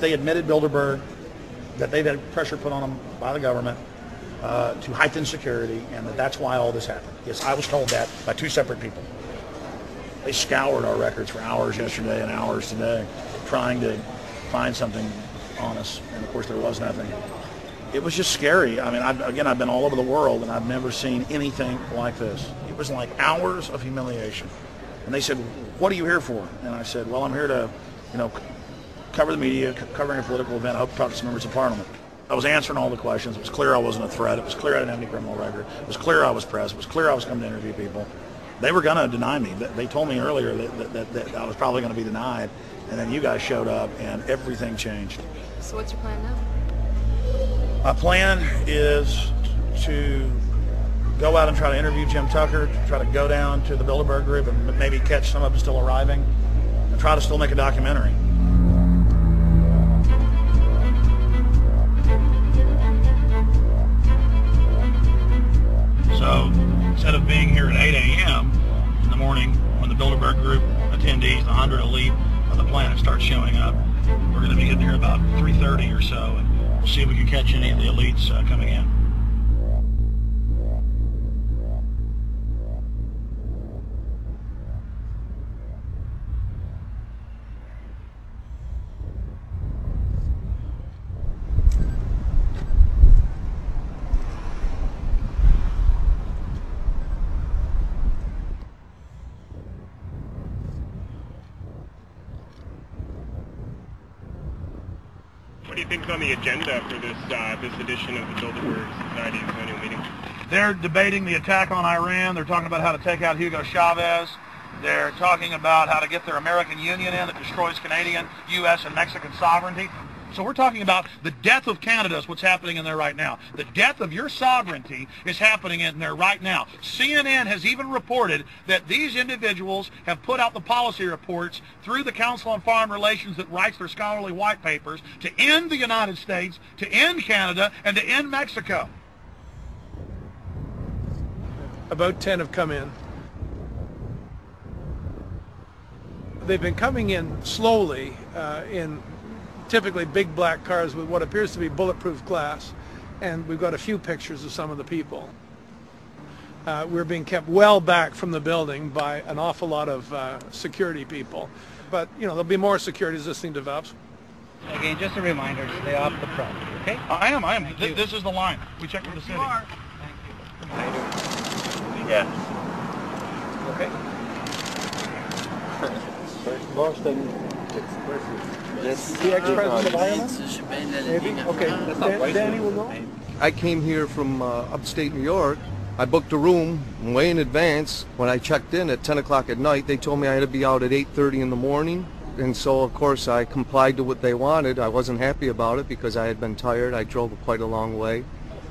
They admitted Bilderberg that they'd had pressure put on them by the government to heighten security, and that's why all this happened. Yes, I was told that by two separate people. They scoured our records for hours yesterday and hours today, trying to find something on us, and of course there was nothing. It was just scary. I mean, I've been all over the world, and I've never seen anything like this. It was like hours of humiliation. And they said, "What are you here for?" And I said, "Well, I'm here to, cover the media, covering a political event. I hope to talk to some members of Parliament." I was answering all the questions. It was clear I wasn't a threat. It was clear I didn't have any criminal record. It was clear I was pressed. It was clear I was coming to interview people. They were going to deny me. They told me earlier that I was probably going to be denied, and then you guys showed up, and everything changed. So what's your plan now? My plan is to go out and try to interview Jim Tucker, to try to go down to the Bilderberg Group and maybe catch some of them still arriving, and try to still make a documentary. So instead of being here at 8 a.m. in the morning when the Bilderberg Group attendees, the 100 elite of the planet, start showing up, we're going to be getting here about 3:30 or so, and we'll see if we can catch any of the elites coming in. What do you think is on the agenda for this edition of the Bilderberg Society's annual meeting? They're debating the attack on Iran. They're talking about how to take out Hugo Chavez. They're talking about how to get their American Union in that destroys Canadian, U.S., and Mexican sovereignty. So we're talking about the death of Canada is what's happening in there right now. The death of your sovereignty is happening in there right now. CNN has even reported that these individuals have put out the policy reports through the Council on Foreign Relations that writes their scholarly white papers to end the United States, to end Canada, and to end Mexico. About 10 have come in. They've been coming in slowly in typically big black cars with what appears to be bulletproof glass, and we've got a few pictures of some of the people. We're being kept well back from the building by an awful lot of security people, but there'll be more security as this thing develops. Again, just a reminder to stay off the property, okay? I am. This is the line. We checked with the city. Thank you. Yeah. Okay. The ex-president of Ireland? Maybe? Okay. Danny will know. I came here from upstate New York. I booked a room way in advance. When I checked in at 10 o'clock at night, they told me I had to be out at 8:30 in the morning. And so, of course, I complied to what they wanted. I wasn't happy about it because I had been tired. I drove quite a long way.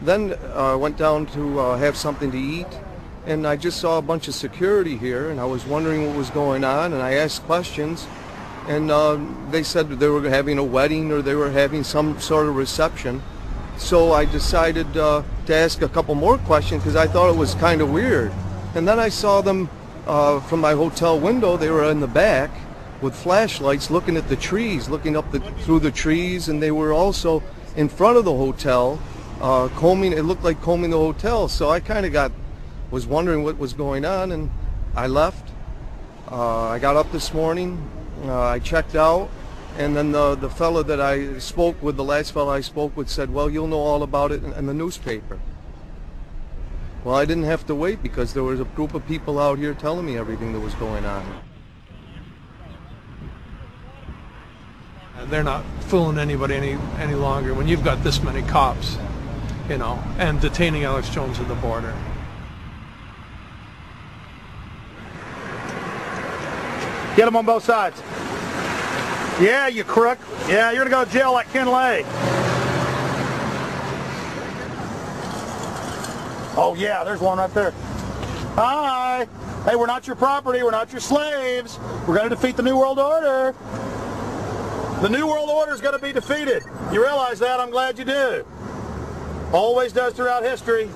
Then I went down to have something to eat, and I just saw a bunch of security here, and I was wondering what was going on, and I asked questions. And they said they were having a wedding or they were having some sort of reception. So I decided to ask a couple more questions because I thought it was kind of weird. And then I saw them from my hotel window. They were in the back with flashlights looking at the trees, looking up through the trees, and they were also in front of the hotel combing. It looked like combing the hotel. So I kind of was wondering what was going on, and I left. I got up this morning. I checked out, and then the fellow that I spoke with, the last fellow I spoke with, said, "Well, you'll know all about it in the newspaper." Well, I didn't have to wait because there was a group of people out here telling me everything that was going on. They're not fooling anybody any longer when you've got this many cops, and detaining Alex Jones at the border. Get them on both sides. Yeah, you crook. Yeah, you're going to go to jail like Ken Lay. Oh, yeah, there's one right there. Hi. Hey, we're not your property. We're not your slaves. We're going to defeat the New World Order. The New World Order is going to be defeated. You realize that? I'm glad you do. Always does throughout history.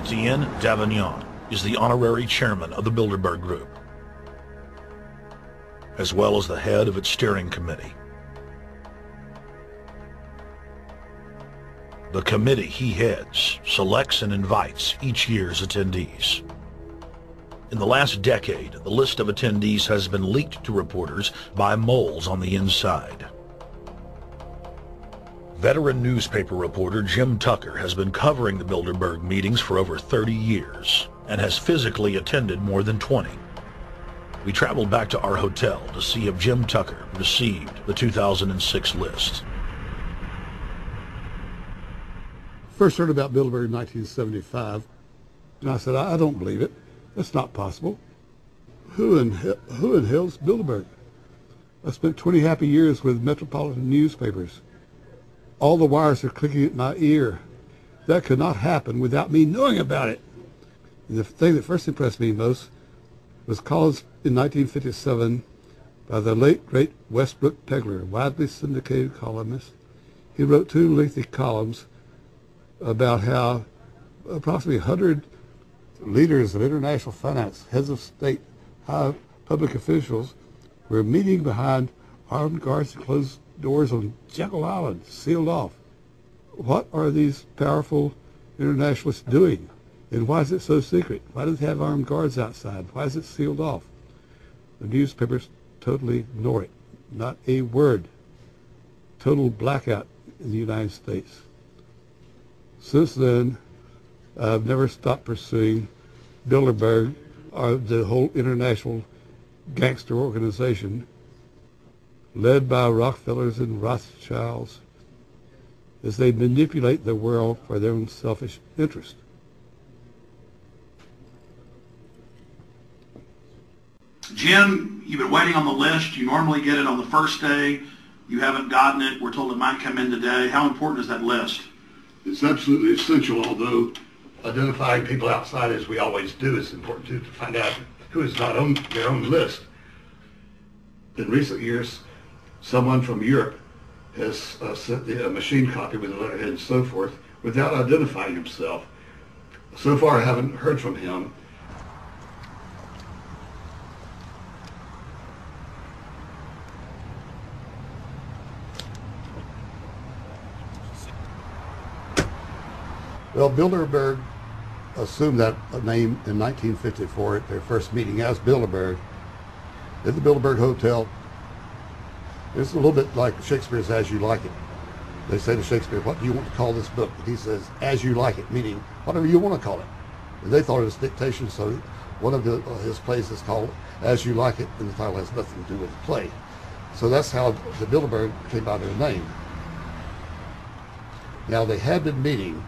Etienne Davignon is the honorary chairman of the Bilderberg Group, as well as the head of its steering committee. The committee he heads selects and invites each year's attendees. In the last decade, the list of attendees has been leaked to reporters by moles on the inside. Veteran newspaper reporter Jim Tucker has been covering the Bilderberg meetings for over 30 years and has physically attended more than 20. We traveled back to our hotel to see if Jim Tucker received the 2006 list. First heard about Bilderberg in 1975, and I said, I don't believe it. That's not possible. Who in hell's Bilderberg? I spent 20 happy years with metropolitan newspapers. All the wires are clicking at my ear. That could not happen without me knowing about it. And the thing that first impressed me most was columns in 1957 by the late, great Westbrook Pegler, widely syndicated columnist. He wrote 2 lengthy columns about how approximately 100 leaders of international finance, heads of state, high public officials were meeting behind armed guards and closed doors on Jekyll Island, sealed off. What are these powerful internationalists doing? And why is it so secret? Why does it have armed guards outside? Why is it sealed off? The newspapers totally ignore it. Not a word. Total blackout in the United States. Since then, I've never stopped pursuing Bilderberg, or the whole international gangster organization led by Rockefellers and Rothschilds, as they manipulate the world for their own selfish interest. Jim, you've been waiting on the list. You normally get it on the first day. You haven't gotten it. We're told it might come in today. How important is that list? It's absolutely essential, although identifying people outside, as we always do, is important too, to find out who is not on their own list. In recent years, someone from Europe has sent a machine copy with a letterhead and so forth without identifying himself. So far, I haven't heard from him. Well, Bilderberg assumed that name in 1954 at their first meeting as Bilderberg at the Bilderberg Hotel. It's a little bit like Shakespeare's As You Like It. They say to Shakespeare, what do you want to call this book? And he says, As You Like It, meaning whatever you want to call it. And they thought it was dictation, so one of his plays is called As You Like It, and the title has nothing to do with the play. So that's how the Bilderberg came by their name. Now, they had been meeting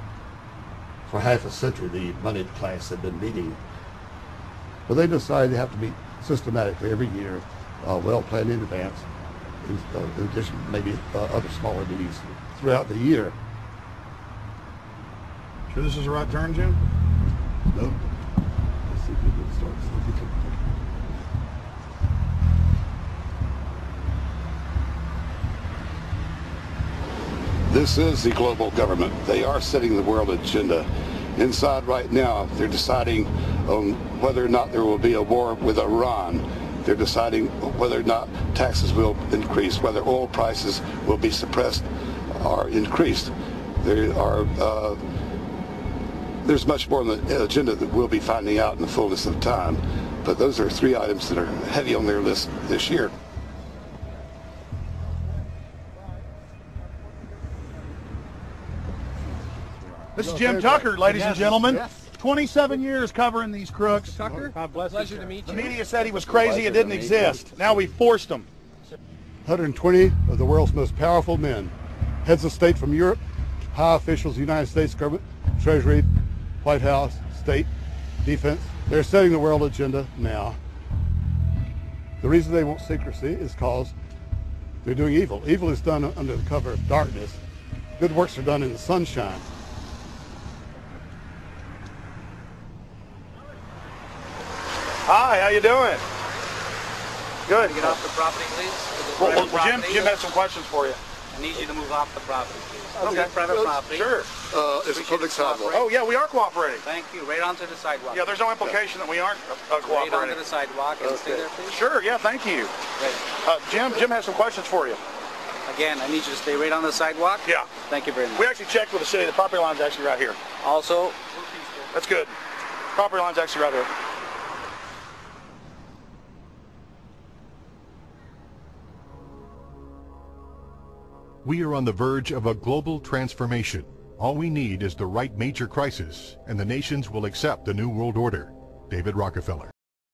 for half a century. The moneyed class had been meeting, but they decided they have to meet systematically every year, well planned in advance, in addition to maybe other smaller meetings throughout the year. Sure this is the right turn, Jim? No. Let's see if we can start. This is the global government. They are setting the world agenda. Inside right now, they're deciding on whether or not there will be a war with Iran. They're deciding whether or not taxes will increase, whether oil prices will be suppressed or increased. There's much more on the agenda that we'll be finding out in the fullness of time. But those are 3 items that are heavy on their list this year. This is Jim Tucker, ladies and gentlemen. 27 years covering these crooks. Tucker, pleasure to meet The you. media said he was crazy, it didn't exist. Now we forced him. 120 of the world's most powerful men, heads of state from Europe, high officials of the United States government, Treasury, White House, state, defense. They're setting the world agenda now. The reason they want secrecy is because they're doing evil. Evil is done under the cover of darkness. Good works are done in the sunshine. Hi, how you doing? Good. Get off the property, please. Well, Jim has some questions for you. I need you to move off the property, please. Okay. Private property. Sure. It's a public sidewalk. Oh, yeah, we are cooperating. Thank you. Right onto the sidewalk. Yeah, there's no implication that we aren't Right cooperating. onto the sidewalk and stay there, please. Sure, yeah, thank you. Right. Jim has some questions for you. Again, I need you to stay right on the sidewalk. Yeah. Thank you very much. We actually checked with the city. The property line's actually right here. Also, That's good. Property line's actually right here. We are on the verge of a global transformation. All we need is the right major crisis, and the nations will accept the New World Order. David Rockefeller.